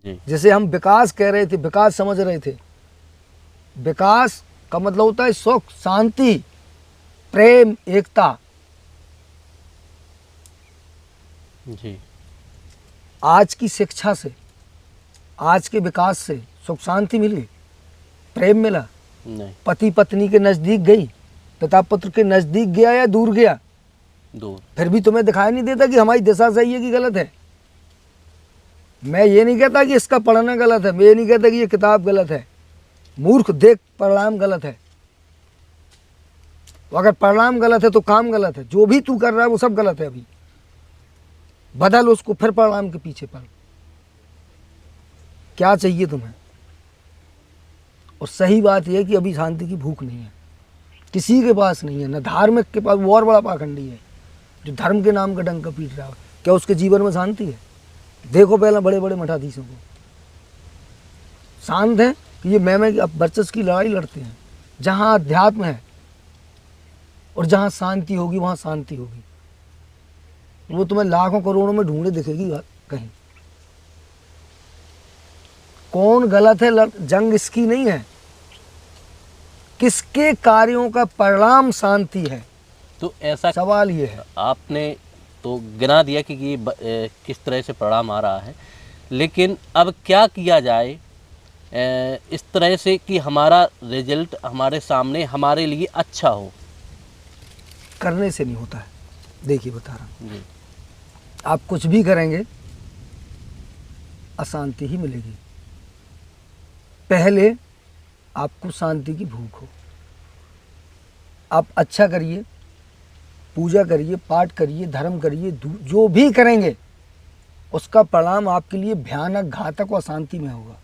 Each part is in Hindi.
जी। जैसे हम विकास कह रहे थे, विकास समझ रहे थे, विकास का मतलब होता है सुख, शांति, प्रेम, एकता। जी। आज की शिक्षा से, आज के विकास से सुख शांति मिली, प्रेम मिला, नहीं। पति पत्नी के नज़दीक गई, पिता पुत्र के नज़दीक गया या दूर गया, दूर। फिर भी तुम्हें दिखाई नहीं देता कि हमारी दिशा सही है कि गलत है। मैं ये नहीं कहता कि इसका पढ़ना गलत है, मैं ये नहीं कहता कि ये किताब गलत है। मूर्ख देख परिणाम गलत है। अगर परिणाम गलत है तो काम गलत है। जो भी तू कर रहा है वो सब गलत है। अभी बदल उसको, फिर परिणाम के पीछे पड़। क्या चाहिए तुम्हें? और सही बात यह है कि अभी शांति की भूख नहीं है, किसी के पास नहीं है, न धार्मिक के पास। वो और बड़ा पाखंडी है जो धर्म के नाम का डंका पीट रहा है। क्या उसके जीवन में शांति है? देखो पहले बड़े बड़े मठाधीशों को, शांत है कि ये मैं अब वर्चस्व की लड़ाई लड़ते हैं। जहाँ अध्यात्म है और जहाँ शांति होगी वहाँ शांति होगी। वो तुम्हें लाखों करोड़ों में ढूंढे दिखेगी कहीं। कौन गलत है, जंग इसकी नहीं है, किसके कार्यों का परिणाम शांति है। तो ऐसा सवाल ये है। आपने तो गिना दिया कि ये किस तरह से परिणाम आ रहा है, लेकिन अब क्या किया जाए इस तरह से कि हमारा रिजल्ट हमारे सामने हमारे लिए अच्छा हो? करने से नहीं होता है। देखिए बता रहा हूँ, जी। आप कुछ भी करेंगे अशांति ही मिलेगी। पहले आपको शांति की भूख हो, आप अच्छा करिए, पूजा करिए, पाठ करिए, धर्म करिए, जो भी करेंगे उसका परिणाम आपके लिए भयानक, घातक और शांति में होगा।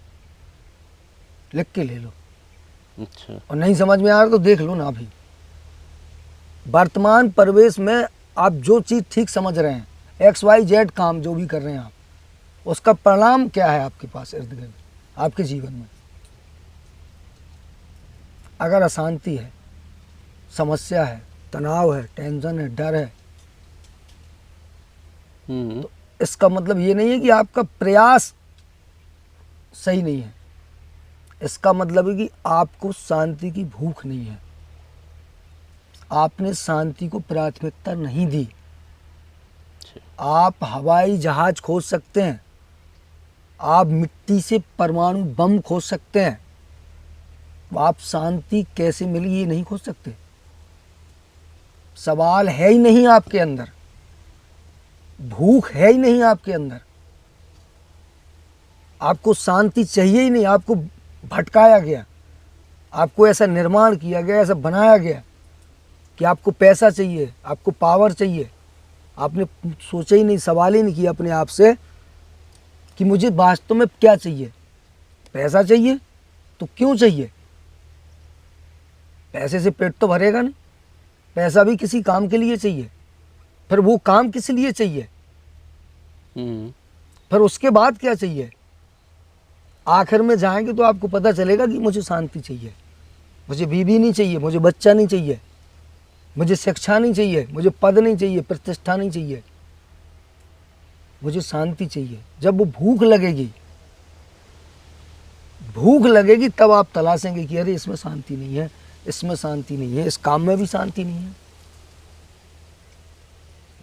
लिख के ले लो। अच्छा। और नहीं समझ में आ रहा तो देख लो ना। अभी वर्तमान परिवेश में आप जो चीज़ ठीक समझ रहे हैं, XYZ काम जो भी कर रहे हैं आप, उसका परिणाम क्या है आपके पास इर्द गिर्द, आपके जीवन में? अगर अशांति है, समस्या है, तनाव है, टेंशन है, डर है, तो इसका मतलब ये नहीं है कि आपका प्रयास सही नहीं है। इसका मतलब है कि आपको शांति की भूख नहीं है, आपने शांति को प्राथमिकता नहीं दी। आप हवाई जहाज खोज सकते हैं, आप मिट्टी से परमाणु बम खोज सकते हैं, आप शांति कैसे मिली ये नहीं खोज सकते। सवाल है ही नहीं आपके अंदर, भूख है ही नहीं आपके अंदर, आपको शांति चाहिए ही नहीं। आपको भटकाया गया, आपको ऐसा निर्माण किया गया, ऐसा बनाया गया कि आपको पैसा चाहिए, आपको पावर चाहिए। आपने सोचा ही नहीं, सवाल ही नहीं किया अपने आप से कि मुझे वास्तव में क्या चाहिए। पैसा चाहिए तो क्यों चाहिए? पैसे से पेट तो भरेगा नहीं, पैसा भी किसी काम के लिए चाहिए। फिर वो काम किस लिए चाहिए? फिर उसके बाद क्या चाहिए? आखिर में जाएंगे तो आपको पता चलेगा कि मुझे शांति चाहिए, मुझे बीवी नहीं चाहिए, मुझे बच्चा नहीं चाहिए, मुझे शिक्षा नहीं चाहिए, मुझे पद नहीं चाहिए, प्रतिष्ठा नहीं चाहिए, मुझे शांति चाहिए। जब वो भूख लगेगी तब आप तलाशेंगे कि अरे इसमें शांति नहीं है, इसमें शांति नहीं है, इस काम में भी शांति नहीं है।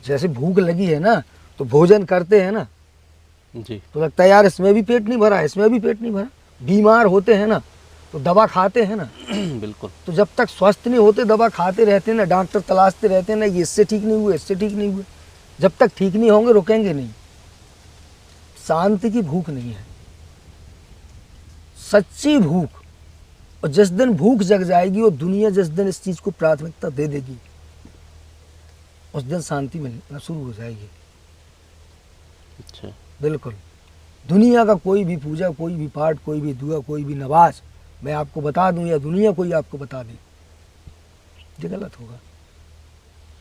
जैसे भूख लगी है ना तो भोजन करते हैं ना जी, तो लगता है यार इसमें भी पेट नहीं भरा, इसमें भी पेट नहीं भरा। बीमार होते हैं ना तो दवा खाते हैं ना बिल्कुल। तो जब तक स्वस्थ नहीं होते दवा खाते रहते हैं ना, डॉक्टर तलाशते रहते हैं ना, ये इससे ठीक नहीं हुए, इससे ठीक नहीं हुए। जब तक ठीक नहीं होंगे रुकेंगे नहीं। शांति की भूख नहीं है, सच्ची भूख। और जिस दिन भूख जग जाएगी और दुनिया जिस दिन इस चीज़ को प्राथमिकता दे देगी उस दिन शांति मिलना शुरू हो जाएगी। अच्छा। बिल्कुल। दुनिया का कोई भी पूजा, कोई भी पाठ, कोई भी दुआ, कोई भी नमाज मैं आपको बता दूं या दुनिया कोई आपको बता दे, ये गलत होगा।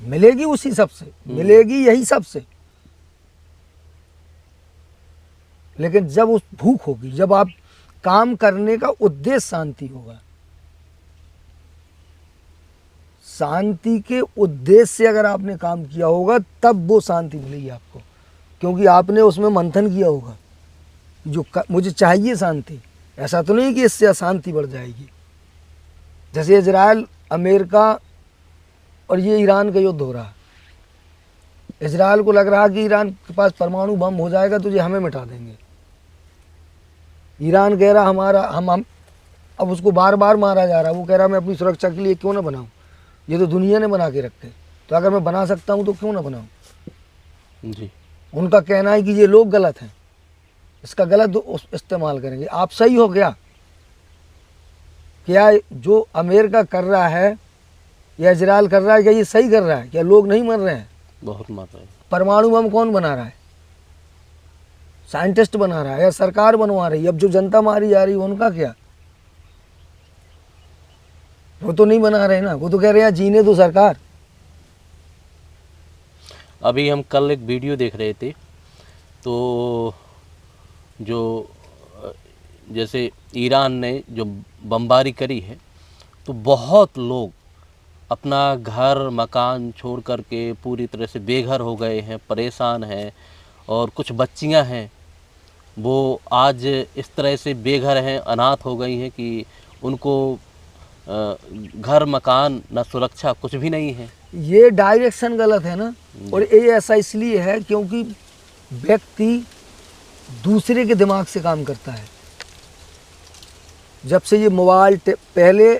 मिलेगी उसी सबसे, मिलेगी यही सबसे। लेकिन जब उस भूख होगी, जब आप काम करने का उद्देश्य शांति होगा, शांति के उद्देश्य से अगर आपने काम किया होगा तब वो शांति मिलेगी आपको, क्योंकि आपने उसमें मंथन किया होगा। मुझे चाहिए शांति, ऐसा तो नहीं कि इससे अशांति बढ़ जाएगी। जैसे इजराइल, अमेरिका और ये ईरान का युद्ध हो रहा है। इजराइल को लग रहा है कि ईरान के पास परमाणु बम हो जाएगा तो ये हमें मिटा देंगे। ईरान कह रहा हमारा हम अब उसको बार बार मारा जा रहा है। वो कह रहा मैं अपनी सुरक्षा के लिए क्यों ना बनाऊं, ये तो दुनिया ने बना के रखे, तो अगर मैं बना सकता हूं तो क्यों ना बनाऊं। जी। उनका कहना है कि ये लोग गलत हैं, इसका गलत इस्तेमाल करेंगे। आप सही हो गया क्या जो अमेरिका कर रहा है या इजराइल कर रहा है, क्या ये सही कर रहा है? क्या लोग नहीं मर रहे हैं? बहुत मर रहे हैं। परमाणु बम कौन बना रहा है? साइंटिस्ट बना रहा है या सरकार बनवा रही है? अब जो जनता मारी जा रही है उनका क्या? वो तो नहीं बना रहे ना, वो तो कह रहे हैं जीने दो सरकार। अभी हम कल एक वीडियो देख रहे थे, तो जो जैसे ईरान ने जो बमबारी करी है, तो बहुत लोग अपना घर मकान छोड़ कर के पूरी तरह से बेघर हो गए हैं, परेशान हैं। और कुछ बच्चियां हैं वो आज इस तरह से बेघर हैं, अनाथ हो गई हैं कि उनको घर मकान न सुरक्षा कुछ भी नहीं है। ये डायरेक्शन गलत है ना। और ये ऐसा इसलिए है क्योंकि व्यक्ति दूसरे के दिमाग से काम करता है। जब से ये मोबाइल पहले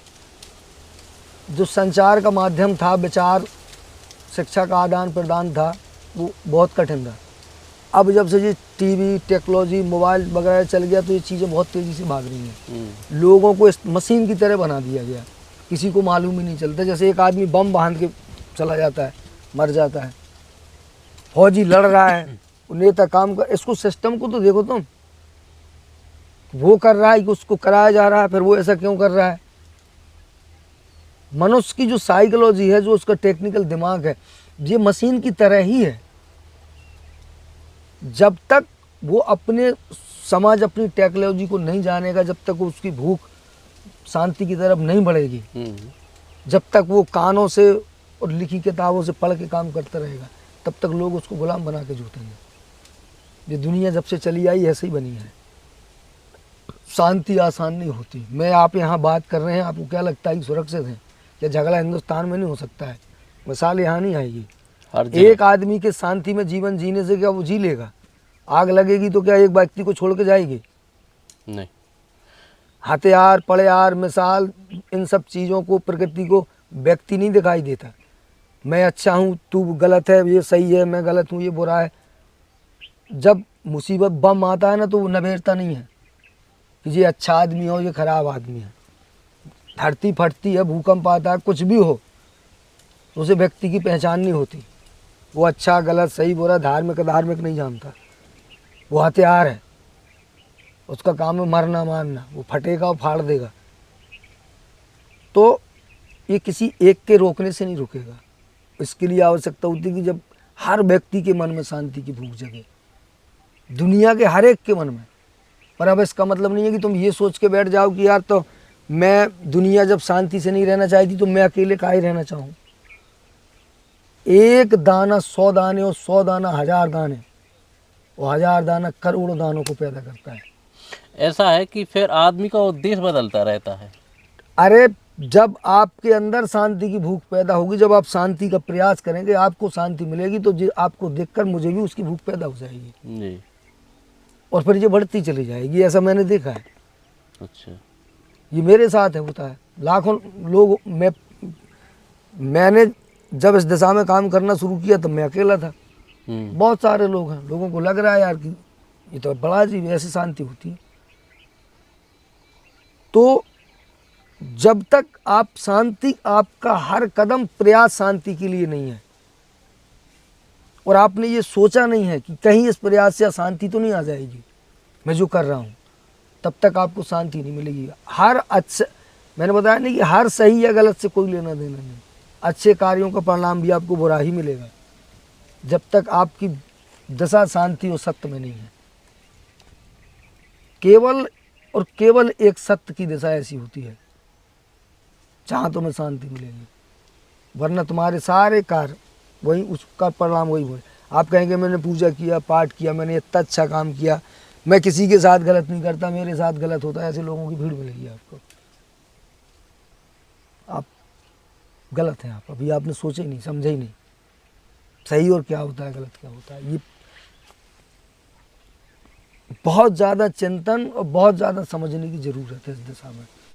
जो संचार का माध्यम था, विचार शिक्षा का आदान प्रदान था, वो बहुत कठिन था। अब जब से ये टीवी, टेक्नोलॉजी, मोबाइल वगैरह चल गया तो ये चीज़ें बहुत तेज़ी से भाग रही हैं। लोगों को इस मशीन की तरह बना दिया गया, किसी को मालूम ही नहीं चलता। जैसे एक आदमी बम बांध के चला जाता है, मर जाता है। फौजी लड़ रहा है, नेता काम कर, इसको सिस्टम को तो देखो तुम, वो कर रहा है कि उसको कराया जा रहा है, फिर वो ऐसा क्यों कर रहा है? मनुष्य की जो साइकोलॉजी है, जो उसका टेक्निकल दिमाग है, ये मशीन की तरह ही है। जब तक वो अपने समाज अपनी टेक्नोलॉजी को नहीं जानेगा, जब तक उसकी भूख शांति की तरफ नहीं बढ़ेगी, जब तक वो कानों से और लिखी किताबों से पढ़ के काम करता रहेगा, तब तक लोग उसको गुलाम बना के जोतेंगे। ये दुनिया जब से चली आई ऐसे ही बनी है। शांति आसान नहीं होती। मैं आप यहाँ बात कर रहे हैं, आपको क्या लगता है कि सुरक्षित हैं? क्या झगड़ा हिंदुस्तान में नहीं हो सकता है? मिसाल यहाँ नहीं आएगी। एक आदमी के शांति में जीवन जीने से क्या वो जी लेगा? आग लगेगी तो क्या एक व्यक्ति को छोड़ के जाएगी? नहीं। हथियार, पड़ेयार, मिसाल, इन सब चीज़ों को, प्रकृति को व्यक्ति नहीं दिखाई देता। मैं अच्छा हूँ, तू गलत है, ये सही है, मैं गलत हूँ, ये बुरा है। जब मुसीबत बम आता है ना, तो वो नबेड़ता नहीं है कि ये अच्छा आदमी हो, ये खराब आदमी है। धरती फटती है, भूकंप आता है, कुछ भी हो, तो उसे व्यक्ति की पहचान नहीं होती। वो अच्छा गलत, सही बुरा, धार्मिक अधार्मिक नहीं जानता। वो हथियार है, उसका काम है मरना मारना। वो फटेगा और फाड़ देगा। तो ये किसी एक के रोकने से नहीं रुकेगा। इसके लिए आवश्यकता होती है कि जब हर व्यक्ति के मन में शांति की भूख जगे, दुनिया के हर एक के मन में। पर अब इसका मतलब नहीं है कि तुम ये सोच के बैठ जाओ कि यार तो मैं, दुनिया जब शांति से नहीं रहना चाहती तो मैं अकेले काहे रहना चाहूँ। एक दाना 100 दाने और 100 दाना 1000 दाने और 1000 दाना करोड़ों दानों को पैदा करता है। ऐसा है कि फिर आदमी का उद्देश्य बदलता रहता है। अरे जब आपके अंदर शांति की भूख पैदा होगी, जब आप शांति का प्रयास करेंगे, आपको शांति मिलेगी, तो आपको देखकर मुझे भी उसकी भूख पैदा हो जाएगी जी। और फिर ये बढ़ती चली जाएगी। ऐसा मैंने देखा है। अच्छा। ये मेरे साथ है, होता है। लाखों लोग, मैंने जब इस दिशा में काम करना शुरू किया तब मैं अकेला था। बहुत सारे लोग हैं, लोगों को लग रहा है यार कि ये तो बड़ा अजीब, ऐसी शांति होती है। तो जब तक आप शांति, आपका हर कदम प्रयास शांति के लिए नहीं है और आपने ये सोचा नहीं है कि कहीं इस प्रयास से अशांति तो नहीं आ जाएगी मैं जो कर रहा हूँ, तब तक आपको शांति नहीं मिलेगी। हर अच्छा, मैंने बताया नहीं कि हर सही या गलत से कोई लेना देना नहीं। अच्छे कार्यों का परिणाम भी आपको बुरा ही मिलेगा जब तक आपकी दशा शांति और सत्य में नहीं है। केवल और केवल एक सत्य की दिशा ऐसी होती है जहाँ तुम्हें शांति मिलेगी, वरना तुम्हारे सारे कार्य वही, उसका परिणाम वही हुए। आप कहेंगे मैंने पूजा किया, पाठ किया, मैंने इतना अच्छा काम किया, मैं किसी के साथ गलत नहीं करता, मेरे साथ गलत होता है, ऐसे लोगों की भीड़ मिलेगी आपको। आप गलत हैं, आप अभी आपने सोचे ही नहीं, समझे ही नहीं सही और क्या होता है, गलत क्या होता है। ये बहुत ज़्यादा चिंतन और बहुत ज़्यादा समझने की ज़रूरत है इस दिशा में।